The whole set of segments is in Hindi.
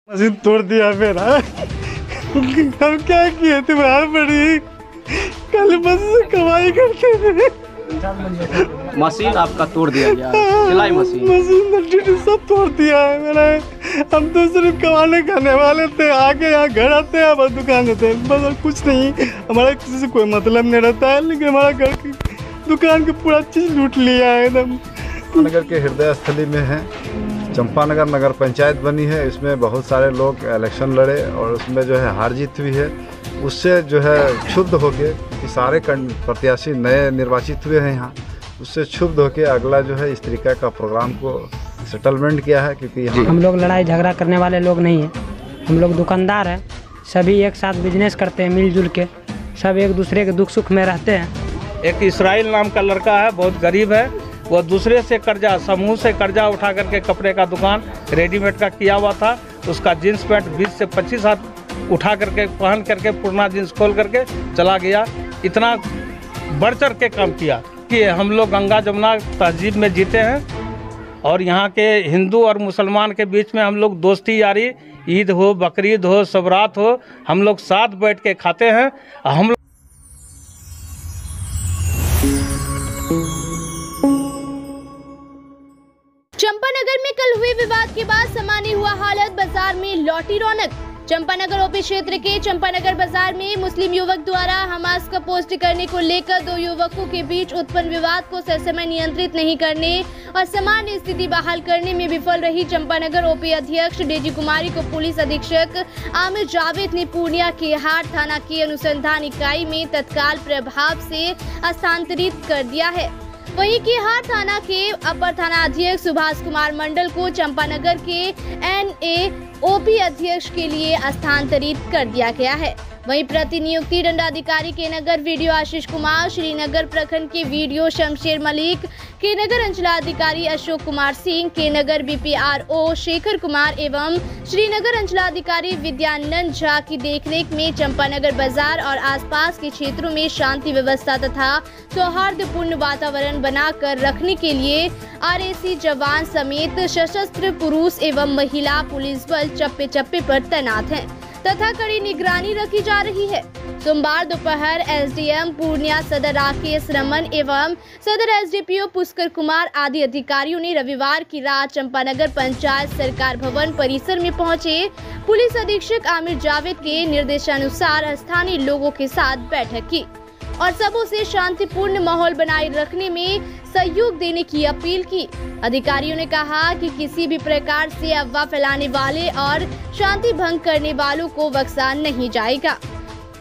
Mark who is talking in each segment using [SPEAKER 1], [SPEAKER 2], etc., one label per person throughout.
[SPEAKER 1] मशीन तोड़ दिया मेरा। हम क्या किए थे, बाहर पड़ी कल बस कमाई करते थे।
[SPEAKER 2] मशीन आपका तोड़ दिया गया, सिलाई
[SPEAKER 1] मशीन सब तोड़ दिया है मेरा। हम तो सिर्फ कमाने खाने वाले थे, आके यहाँ घर आते हैं, बस दुकान थे, बस और कुछ नहीं। हमारा किसी से कोई मतलब नहीं रहता है, लेकिन हमारा घर की दुकान की पूरा चीज़ लूट लिया है एकदम।
[SPEAKER 3] नगर के हृदय स्थली में है, चंपानगर नगर पंचायत बनी है। इसमें बहुत सारे लोग इलेक्शन लड़े और उसमें जो है हार जीत हुई है। उससे जो है क्षुब्ध होके कि सारे प्रत्याशी नए निर्वाचित हुए हैं यहाँ, उससे क्षुब्ध होके अगला जो है इस तरीका का प्रोग्राम को सेटलमेंट किया है। क्योंकि
[SPEAKER 4] हम लोग लड़ाई झगड़ा करने वाले लोग नहीं हैं, हम लोग दुकानदार हैं, सभी एक साथ बिजनेस करते हैं, मिलजुल के सब एक दूसरे के दुख सुख में रहते हैं।
[SPEAKER 5] एक इसराइल नाम का लड़का है, बहुत गरीब है, वह दूसरे से कर्जा, समूह से कर्जा उठा करके कपड़े का दुकान रेडीमेड का किया हुआ था। उसका जींस पैंट 20 से 25 हाथ उठा करके पहन करके पुराना जींस खोल करके चला गया। इतना बढ़ चढ़ के काम किया कि हम लोग गंगा जमुना तहजीब में जीते हैं और यहाँ के हिंदू और मुसलमान के बीच में हम लोग दोस्ती यारी, ईद हो, बकरीद हो, सबरात हो, हम लोग साथ बैठ के खाते हैं। हम
[SPEAKER 6] चंपानगर में कल हुए विवाद के बाद सामान्य हुआ हालत, बाजार में लौटी रौनक। चंपानगर ओपी क्षेत्र के चंपानगर बाजार में मुस्लिम युवक द्वारा हमास का पोस्ट करने को लेकर दो युवकों के बीच उत्पन्न विवाद को ससमय नियंत्रित नहीं करने और सामान्य स्थिति बहाल करने में विफल रही चंपानगर ओपी अध्यक्ष डेजी कुमारी को पुलिस अधीक्षक आमिर जावेद ने पूर्णिया के हाट थाना की अनुसंधान इकाई में तत्काल प्रभाव से स्थानांतरित कर दिया है। वहीं की हाट थाना के अपर थाना अध्यक्ष सुभाष कुमार मंडल को चंपानगर के NAOP अध्यक्ष के लिए स्थानांतरित कर दिया गया है। वहीं प्रतिनियुक्ति दंडाधिकारी के नगर वीडियो आशीष कुमार, श्रीनगर प्रखंड के वीडियो शमशेर मलिक, के नगर अंचलाधिकारी अशोक कुमार सिंह, के नगर BPRO शेखर कुमार एवं श्रीनगर अंचलाधिकारी विद्यानंद झा की देखरेख में चंपानगर बाजार और आसपास के क्षेत्रों में शांति व्यवस्था तथा सौहार्दपूर्ण वातावरण बनाकर रखने के लिए RAC जवान समेत सशस्त्र पुरुष एवं महिला पुलिस बल चप्पे चप्पे पर तैनात हैं तथा कड़ी निगरानी रखी जा रही है। सोमवार दोपहर SDM पूर्णिया सदर राकेश रमन एवं सदर SDPO पुष्कर कुमार आदि अधिकारियों ने रविवार की रात चंपानगर पंचायत सरकार भवन परिसर में पहुंचे पुलिस अधीक्षक आमिर जावेद के निर्देशानुसार स्थानीय लोगों के साथ बैठक की और सबों से शांतिपूर्ण माहौल बनाए रखने में सहयोग देने की अपील की। अधिकारियों ने कहा कि किसी भी प्रकार से अफवाह फैलाने वाले और शांति भंग करने वालों को बख्शा नहीं जाएगा।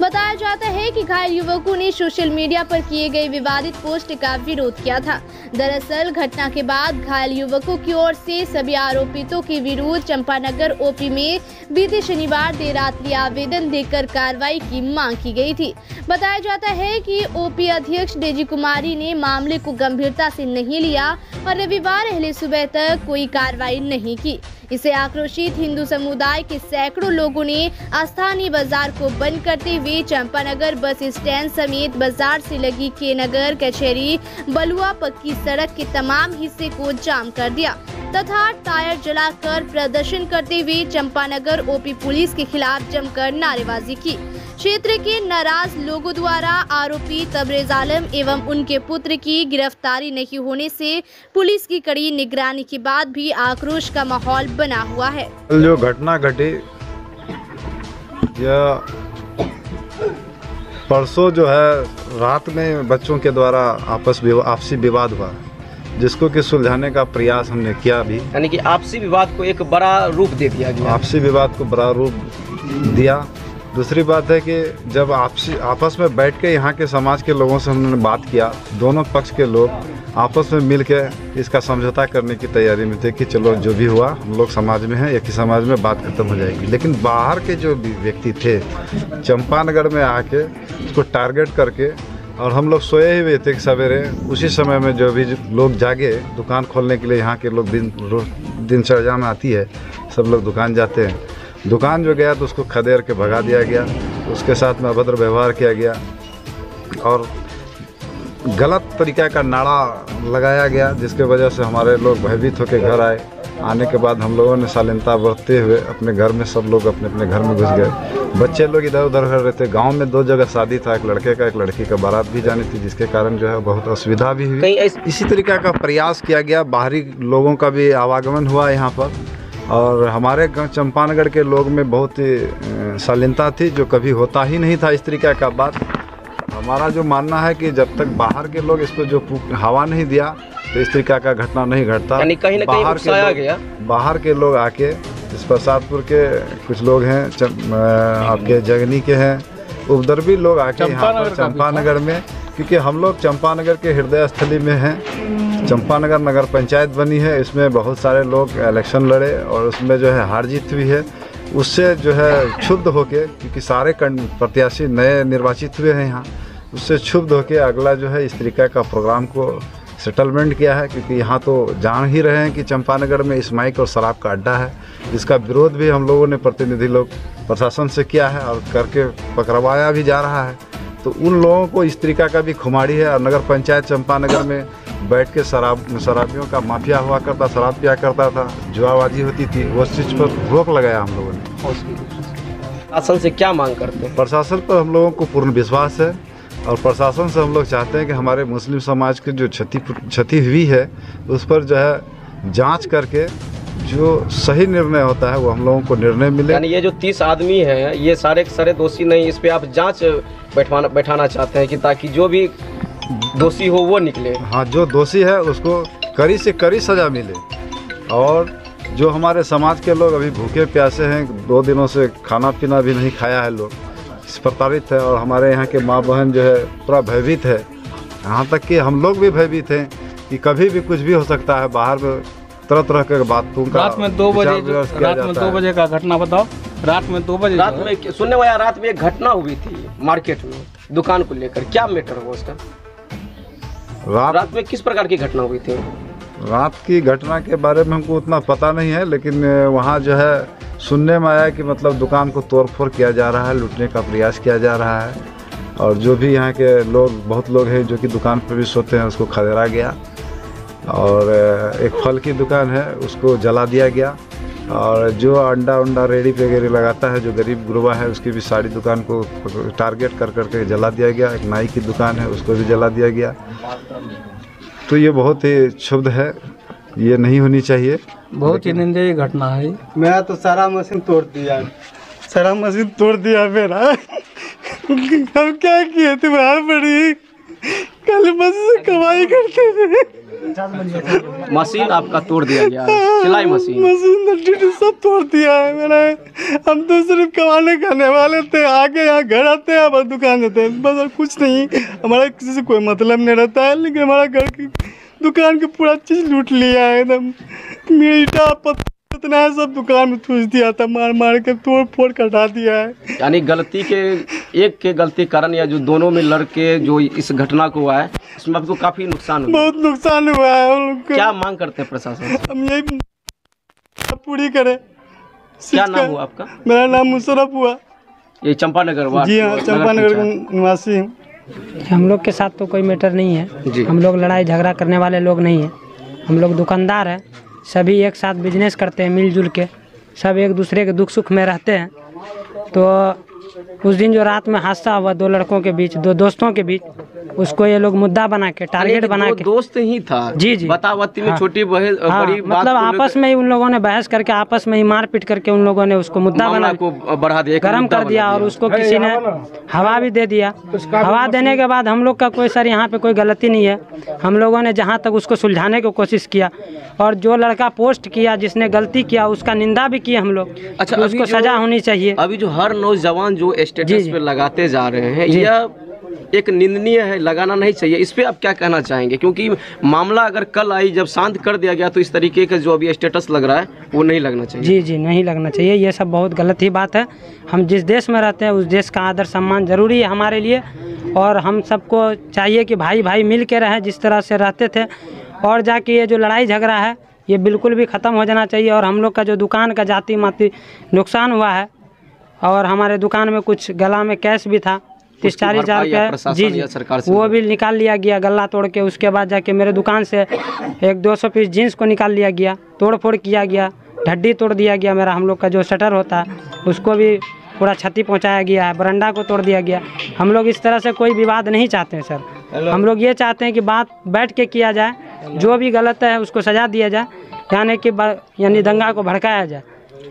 [SPEAKER 6] बताया जाता है कि घायल युवकों ने सोशल मीडिया पर किए गए विवादित पोस्ट का विरोध किया था। दरअसल घटना के बाद घायल युवकों की ओर से सभी आरोपितों के विरुद्ध चंपानगर OP में बीते शनिवार देर रात्रि आवेदन देकर कार्रवाई की मांग की गई थी। बताया जाता है कि OP अध्यक्ष डेजी कुमारी ने मामले को गंभीरता से नहीं लिया और रविवार अहले सुबह तक कोई कार्रवाई नहीं की। इससे आक्रोशित हिंदू समुदाय के सैकड़ों लोगों ने स्थानीय बाजार को बंद करते हुए चंपानगर बस स्टैंड समेत बाजार से लगी के नगर कचहरी बलुआ पक्की सड़क के तमाम हिस्से को जाम कर दिया तथा टायर जलाकर प्रदर्शन करते हुए चंपानगर OP पुलिस के खिलाफ जमकर नारेबाजी की। क्षेत्र के नाराज लोगों द्वारा आरोपी तबरेज आलम एवं उनके पुत्र की गिरफ्तारी नहीं होने से पुलिस की कड़ी निगरानी के बाद भी आक्रोश का माहौल बना हुआ है।
[SPEAKER 3] जो घटना घटी यह परसों जो है रात में बच्चों के द्वारा आपसी विवाद हुआ, जिसको कि सुलझाने का प्रयास हमने किया भी,
[SPEAKER 2] यानी कि आपसी विवाद को एक बड़ा रूप दे दिया गया।
[SPEAKER 3] आपसी विवाद को बड़ा रूप दिया। दूसरी बात है कि जब आपस में बैठ के यहाँ के समाज के लोगों से हमने बात किया, दोनों पक्ष के लोग आपस में मिल के इसका समझौता करने की तैयारी में थे कि चलो जो भी हुआ हम लोग समाज में हैं, एक ही समाज में बात खत्म हो जाएगी। लेकिन बाहर के जो व्यक्ति थे चंपानगर में आके उसको टारगेट करके, और हम लोग सोए ही हुए थे कि सवेरे उसी समय में जो भी लोग जागे दुकान खोलने के लिए, यहाँ के लोग दिनचर्या में आती है, सब लोग दुकान जाते हैं। दुकान जो गया तो उसको खदेड़ के भगा दिया गया, उसके साथ में अभद्र व्यवहार किया गया और गलत तरीक़े का नारा लगाया गया, जिसके वजह से हमारे लोग भयभीत होकर घर आए आने के बाद हम लोगों ने शालीनता बरतते हुए अपने घर में सब लोग अपने अपने घर में घुस गए। बच्चे लोग इधर उधर कर रहे थे। गांव में 2 जगह शादी था, एक लड़के का एक लड़की का, बारात भी जानी थी, जिसके कारण जो है बहुत असुविधा भी हुई। इसी तरीक़े का प्रयास किया गया, बाहरी लोगों का भी आवागमन हुआ यहाँ पर, और हमारे चंपानगढ़ के लोग में बहुत शालीनता थी, जो कभी होता ही नहीं था इस तरीक़े का बात। हमारा जो मानना है कि जब तक बाहर के लोग इसको जो हवा नहीं दिया तो इस तरीक़ा का घटना नहीं घटता।
[SPEAKER 2] यानी कहीं न कहीं उकसाया गया।
[SPEAKER 3] बाहर के लोग आके, इस प्रसादपुर के कुछ लोग हैं, आपके जगनी के हैं, उपद्रवी लोग आके यहाँ पर चंपानगढ़ में, क्योंकि हम लोग चंपानगढ़ के हृदय स्थली में हैं। चंपानगढ़ नगर पंचायत बनी है, इसमें बहुत सारे लोग इलेक्शन लड़े और उसमें जो है हार जीत हुई है। उससे जो है क्षुब्ध होके, क्योंकि सारे प्रत्याशी नए निर्वाचित हुए हैं यहाँ, उससे क्षुब्ध होके अगला जो है इस तरीके का प्रोग्राम को सेटलमेंट किया है। क्योंकि यहाँ तो जान ही रहे हैं कि चंपानगढ़ में स्माइक और शराब का अड्डा है, जिसका विरोध भी हम लोगों ने प्रतिनिधि लोग प्रशासन से किया है और करके पकड़वाया भी जा रहा है। तो उन लोगों को इस तरीका का भी खुमारी है। और नगर पंचायत चंपानगढ़ में बैठ के शराबियों का माफिया हुआ करता, शराब पिया करता था, जुआबाजी होती थी, उस चीज़ पर रोक लगाया हम लोगों ने।
[SPEAKER 2] प्रशासन से क्या मांग करते हैं?
[SPEAKER 3] प्रशासन पर हम लोगों को पूर्ण विश्वास है और प्रशासन से हम लोग चाहते हैं कि हमारे मुस्लिम समाज की जो क्षति हुई है उस पर जो है जांच करके जो सही निर्णय होता है वो हम लोगों को निर्णय मिले।
[SPEAKER 2] यानी ये जो 30 आदमी हैं, ये सारे के सारे दोषी नहीं, इस पे आप जांच बैठाना चाहते हैं कि ताकि जो भी दोषी हो वो निकले।
[SPEAKER 3] हाँ, जो दोषी है उसको कड़ी से कड़ी सज़ा मिले। और जो हमारे समाज के लोग अभी भूखे प्यासे हैं, 2 दिनों से खाना पीना भी नहीं खाया है, लोग इस प्रताड़ित है। और हमारे यहाँ के माँ बहन जो है पूरा भयभीत है, यहाँ तक कि हम लोग भी भयभीत हैं कि कभी भी कुछ भी हो सकता है। बाहर में तरह तरह के बातों का
[SPEAKER 5] रात में 2 बजे का घटना बताओ। रात में 2 बजे
[SPEAKER 2] सुनने वाला रात में एक घटना हुई थी मार्केट में दुकान को लेकर, क्या मैटर हुआ उसका? रात में किस प्रकार की घटना हुई थी?
[SPEAKER 3] रात की घटना के बारे में हमको उतना पता नहीं है, लेकिन वहाँ जो है सुनने में आया कि मतलब दुकान को तोड़फोड़ किया जा रहा है, लूटने का प्रयास किया जा रहा है। और जो भी यहाँ के लोग, बहुत लोग हैं जो कि दुकान पर भी सोते हैं, उसको खदेड़ा गया। और एक फल की दुकान है उसको जला दिया गया। और जो अंडा रेडी वगैरह लगाता है, जो गरीब गुरबा है, उसकी भी सारी दुकान को टारगेट कर करके जला दिया गया। एक नाई की दुकान है उसको भी जला दिया गया। तो ये बहुत ही क्षुब्ध है, ये नहीं होनी चाहिए,
[SPEAKER 5] बहुत ही निंदनीय घटना है।
[SPEAKER 1] मेरा तो सारा मशीन तोड़ दिया मेरा। हम क्या किए थे, बाहर पड़ी कल बस से कमाई करते थे।
[SPEAKER 2] मशीन आपका तोड़ दिया गया है, सिलाई
[SPEAKER 1] मशीन सब तोड़ दिया है मेरा। हम तो सिर्फ कमाने खाने वाले थे, आके यहाँ घर आते हैं, बस दुकान देते हैं, बस और कुछ नहीं। हमारा किसी से कोई मतलब नहीं रहता है, लेकिन हमारा घर की दुकान की पूरा चीज़ लूट लिया है एकदम। मीठा पत्ता इतना है, सब दुकान में ठूस दिया था, मार मार के तोड़ फोड़ कटा दिया है।
[SPEAKER 2] यानी गलती के एक के गलती कारण या जो दोनों में लड़के जो इस घटना को हुआ है, इसमें आपको काफी नुकसान हुआ?
[SPEAKER 1] बहुत नुकसान हुआ है हम लोग।
[SPEAKER 2] क्या मांग करते हैं प्रशासन से?
[SPEAKER 1] हम यही पूरी करें।
[SPEAKER 2] क्या नाम हुआ आपका?
[SPEAKER 1] मेरा नाम मुशर्रफ हुआ।
[SPEAKER 2] ये चंपानगर वार्ड?
[SPEAKER 1] जी हाँ, चंपानगर निवासी हूँ।
[SPEAKER 4] हम लोग के साथ तो कोई मैटर नहीं है, हम लोग लड़ाई झगड़ा करने वाले लोग नहीं हैं। हम लोग दुकानदार हैं, सभी एक साथ बिजनेस करते हैं मिलजुल के, सब एक दूसरे के दुख सुख में रहते हैं। तो उस दिन जो रात में हादसा हुआ 2 लड़कों के बीच, 2 दोस्तों के बीच, उसको ये लोग मुद्दा बना के, टारगेट बना के।
[SPEAKER 2] दोस्त ही था? जी बतावती में। हाँ, छोटी बहन बड़ी
[SPEAKER 4] मतलब आपस में ही उन लोगों ने बहस करके, आपस में ही मारपीट करके उन लोगों ने उसको मुद्दा बना
[SPEAKER 2] को बढ़ा दिया,
[SPEAKER 4] गर्म कर दिया। और उसको किसी ने हवा भी दे दिया। हवा देने के बाद हम लोग का कोई सर यहाँ पे कोई गलती नहीं है। हम लोगों ने जहाँ तक उसको सुलझाने की कोशिश किया, और जो लड़का पोस्ट किया, जिसने गलती किया, उसका निंदा भी किया हम लोग। अच्छा, उसको सजा होनी चाहिए।
[SPEAKER 2] अभी जो हर नौजवान जो स्टेटस पे लगाते जा रहे हैं, यह एक निंदनीय है, लगाना नहीं चाहिए। इस पे आप क्या कहना चाहेंगे? क्योंकि मामला अगर कल आई जब शांत कर दिया गया, तो इस तरीके का जो अभी स्टेटस लग रहा है वो नहीं लगना चाहिए।
[SPEAKER 4] जी नहीं लगना चाहिए, ये सब बहुत गलत ही बात है। हम जिस देश में रहते हैं उस देश का आदर सम्मान जरूरी है हमारे लिए, और हम सबको चाहिए कि भाई भाई मिल के रहें जिस तरह से रहते थे। और जाके ये जो लड़ाई झगड़ा है ये बिल्कुल भी ख़त्म हो जाना चाहिए। और हम लोग का जो दुकान का जाती माती नुकसान हुआ है, और हमारे दुकान में कुछ गला में कैश भी था, 30-40 हज़ार रुपया जी जी
[SPEAKER 2] सरकार से
[SPEAKER 4] वो भी निकाल लिया गया गला तोड़ के। उसके बाद जाके मेरे दुकान से एक 200 पीस जीन्स को निकाल लिया गया, तोड़ फोड़ किया गया, ढड्डी तोड़ दिया गया मेरा। हम लोग का जो शटर होता है उसको भी पूरा क्षति पहुंचाया गया है, बरंडा को तोड़ दिया गया। हम लोग इस तरह से कोई विवाद नहीं चाहते हैं सर। हम लोग ये चाहते हैं कि बात बैठ के किया जाए, जो भी गलत है उसको सजा दिया जाए, यानी दंगा को भड़काया जाए।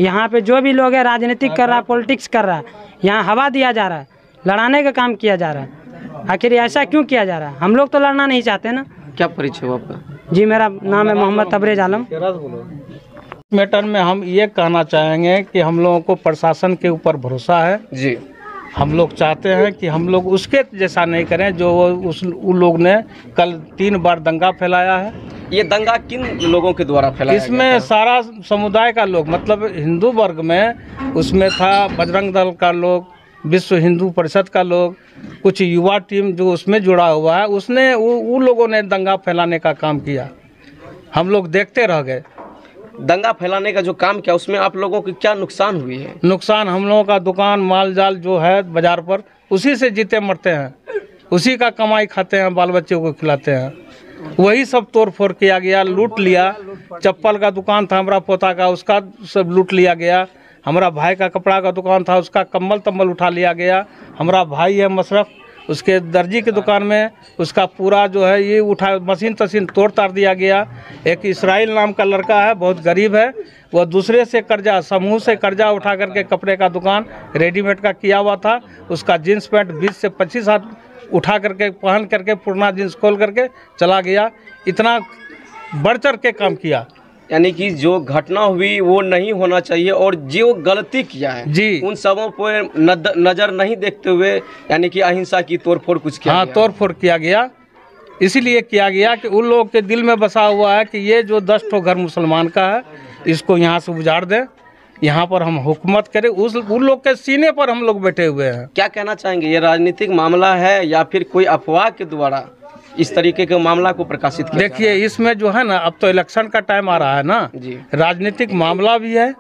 [SPEAKER 4] यहाँ पे जो भी लोग है राजनीतिक कर रहा है, पॉलिटिक्स कर रहा है, यहाँ हवा दिया जा रहा है, लड़ाने का काम किया जा रहा है। आखिर ऐसा क्यों किया जा रहा है? हम लोग तो लड़ना नहीं चाहते ना।
[SPEAKER 2] क्या परिचय हो आपका?
[SPEAKER 4] जी मेरा नाम है मोहम्मद तबरेज आलम।
[SPEAKER 5] मैटर में हम ये कहना चाहेंगे कि हम लोगों को प्रशासन के ऊपर भरोसा है
[SPEAKER 2] जी।
[SPEAKER 5] हम लोग चाहते हैं कि हम लोग उसके जैसा नहीं करें जो उन लोग ने कल 3 बार दंगा फैलाया है।
[SPEAKER 2] ये दंगा किन लोगों के द्वारा फैलाया
[SPEAKER 5] इसमें
[SPEAKER 2] गया था?
[SPEAKER 5] सारा समुदाय का लोग, मतलब हिंदू वर्ग में उसमें था बजरंग दल का लोग, विश्व हिंदू परिषद का लोग, कुछ युवा टीम जो उसमें जुड़ा हुआ है, उसने उन लोगों ने दंगा फैलाने का काम किया। हम लोग देखते रह गए।
[SPEAKER 2] दंगा फैलाने का जो काम किया उसमें आप लोगों की क्या नुकसान हुई है?
[SPEAKER 5] नुकसान हम लोगों का दुकान माल जाल जो है बाजार पर, उसी से जीते मरते हैं, उसी का कमाई खाते हैं, बाल बच्चों को खिलाते हैं। वही सब तोड़ फोड़ किया गया, लूट लिया। चप्पल का दुकान था हमारा पोता का, उसका सब लूट लिया गया। हमारा भाई का कपड़ा का दुकान था, उसका कम्बल तम्बल उठा लिया गया। हमारा भाई है मशरफ, उसके दर्जी की दुकान में उसका पूरा जो है ये उठा मशीन तशीन तोड़ ताड़ दिया गया। एक इसराइल नाम का लड़का है, बहुत गरीब है, वह दूसरे से कर्जा, समूह से कर्जा उठा करके कपड़े का दुकान रेडीमेड का किया हुआ था। उसका जीन्स पैंट 20 से 25 हाथ उठा करके पहन करके पुराना जीन्स खोल करके चला गया। इतना बढ़ चढ़ के काम किया।
[SPEAKER 2] यानी कि जो घटना हुई वो नहीं होना चाहिए और जो गलती किया है
[SPEAKER 5] जी,
[SPEAKER 2] उन सबों पर नज़र नहीं देखते हुए यानी कि अहिंसा की तोड़फोड़ कुछ किया गया।
[SPEAKER 5] तोड़ फोड़ किया गया। इसीलिए किया गया कि उन लोगों के दिल में बसा हुआ है कि ये जो 10 ठो घर मुसलमान का है इसको यहाँ से उजाड़ दें, यहाँ पर हम हुकूमत करें। उन लोग के सीने पर हम लोग बैठे हुए हैं।
[SPEAKER 2] क्या कहना चाहेंगे, ये राजनीतिक मामला है या फिर कोई अफवाह के द्वारा इस तरीके के मामला को प्रकाशित किया?
[SPEAKER 5] देखिए इसमें जो है ना, अब तो इलेक्शन का टाइम आ रहा है ना
[SPEAKER 2] जी,
[SPEAKER 5] राजनीतिक मामला भी है,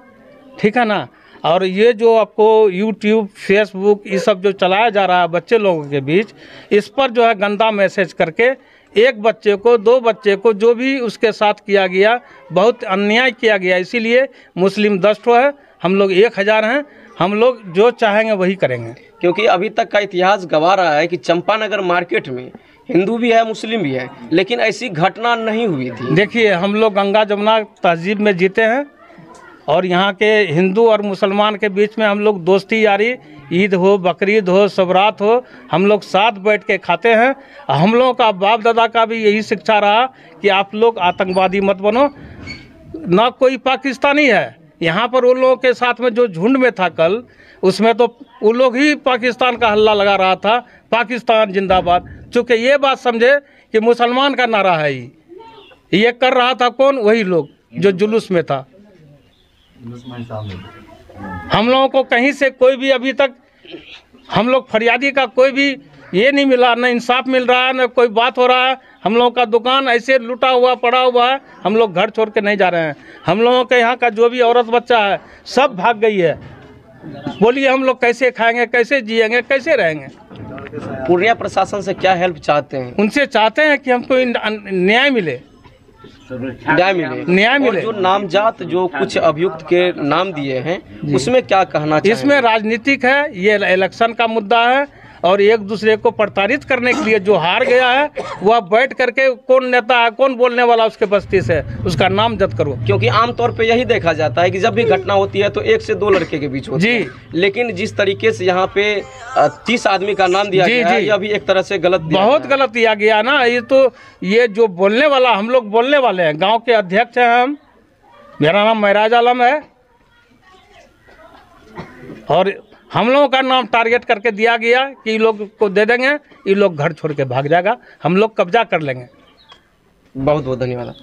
[SPEAKER 5] ठीक है ना। और ये जो आपको यूट्यूब फेसबुक ये सब जो चलाया जा रहा है बच्चे लोगों के बीच, इस पर जो है गंदा मैसेज करके एक बच्चे को, 2 बच्चे को, जो भी उसके साथ किया गया, बहुत अन्याय किया गया। इसीलिए मुस्लिम 10 ठो है, हम लोग 1000 हैं। हम लोग जो चाहेंगे वही करेंगे।
[SPEAKER 2] क्योंकि अभी तक का इतिहास गवाह रहा है कि चंपानगर मार्केट में हिंदू भी है, मुस्लिम भी है, लेकिन ऐसी घटना नहीं हुई थी।
[SPEAKER 5] देखिए हम लोग गंगा जमुना तहजीब में जीते हैं और यहाँ के हिंदू और मुसलमान के बीच में हम लोग दोस्ती यारी, ईद हो, बकरीद हो, सबरात हो, हम लोग साथ बैठ के खाते हैं। हम लोगों का बाप दादा का भी यही शिक्षा रहा कि आप लोग आतंकवादी मत बनो। ना कोई पाकिस्तानी है यहाँ पर। उन लोगों के साथ में जो झुंड में था कल, उसमें तो वो लोग ही पाकिस्तान का हल्ला लगा रहा था, पाकिस्तान जिंदाबाद। चूँकि ये बात समझे कि मुसलमान का नारा है, ये कर रहा था कौन? वही लोग जो जुलूस में था। हम लोगों को कहीं से कोई भी अभी तक हम लोग फरियादी का कोई भी ये नहीं मिला, न इंसाफ मिल रहा है, न कोई बात हो रहा है। हम लोगों का दुकान ऐसे लूटा हुआ पड़ा हुआ है, हम लोग घर छोड़ के नहीं जा रहे हैं। हम लोगों के यहाँ का जो भी औरत बच्चा है सब भाग गई है। बोलिए हम लोग कैसे खाएंगे, कैसे जिएंगे, कैसे रहेंगे?
[SPEAKER 2] पूर्णिया प्रशासन से क्या हेल्प चाहते हैं?
[SPEAKER 5] उनसे चाहते हैं कि हमको न्याय मिले, न्याय मिले।
[SPEAKER 2] जो नामजात जो कुछ अभियुक्त के नाम दिए हैं उसमें क्या कहना चाहिए?
[SPEAKER 5] इसमें राजनीतिक है, ये इलेक्शन का मुद्दा है और एक दूसरे को प्रताड़ित करने के लिए जो हार गया है वह बैठ करके कौन नेता है, कौन बोलने वाला उसके बस्ती से, उसका नाम जद करो।
[SPEAKER 2] क्योंकि आमतौर पे यही देखा जाता है कि जब भी घटना होती है तो 1 से 2 लड़के के बीच होती है, लेकिन जिस तरीके से यहाँ पे 30 आदमी का नाम दिया गया है, यह भी एक तरह से गलत,
[SPEAKER 5] बहुत गलत दिया गया ना। ये तो ये जो बोलने वाला, हम लोग बोलने वाले हैं, गाँव के अध्यक्ष हैं हम, मेरा नाम महराज आलम है और हम लोगों का नाम टारगेट करके दिया गया कि ये लोग को दे देंगे, ये लोग घर छोड़ के भाग जाएगा, हम लोग कब्जा कर लेंगे।
[SPEAKER 2] बहुत बहुत धन्यवाद।